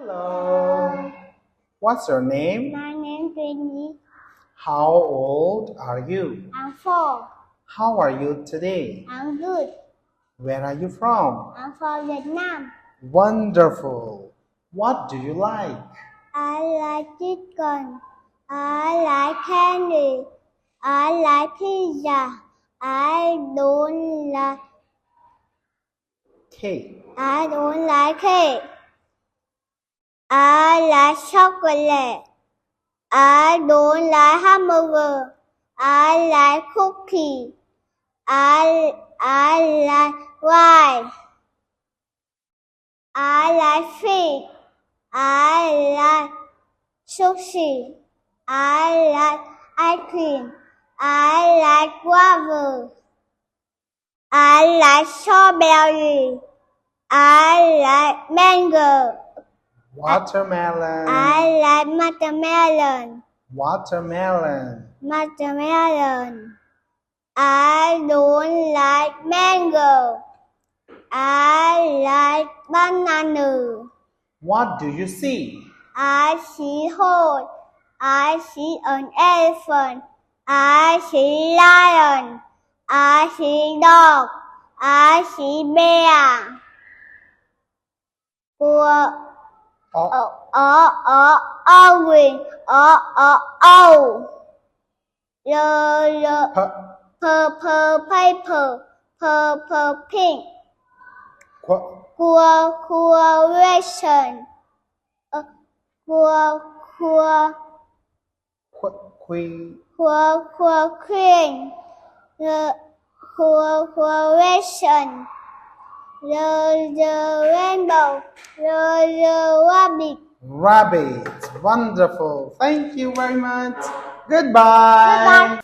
Hello. What's your name? My name is Winnie. How old are you? I'm 4. How are you today? I'm good. Where are you from? I'm from Vietnam. Wonderful. What do you like? I like chicken. I like candy. I like pizza. I don't like Cake. I don't like cake. I like chocolate. I don't like hamburger. I like cookie. I like rice. I like fish. I like sushi. I like ice cream. I like guava. I like strawberry. I like mango. Watermelon. I like watermelon. Watermelon. Watermelon. I don't like mango. I like banana. What do you see? I see horse. I see an elephant. I see lion. I see dog. I see bear. Cua orange. Purple paper. Purple pink. Coloration. Queen. Queen. Coloration. The rainbow. The rabbit. Rabbit. Wonderful. Thank you very much. Goodbye. Goodbye.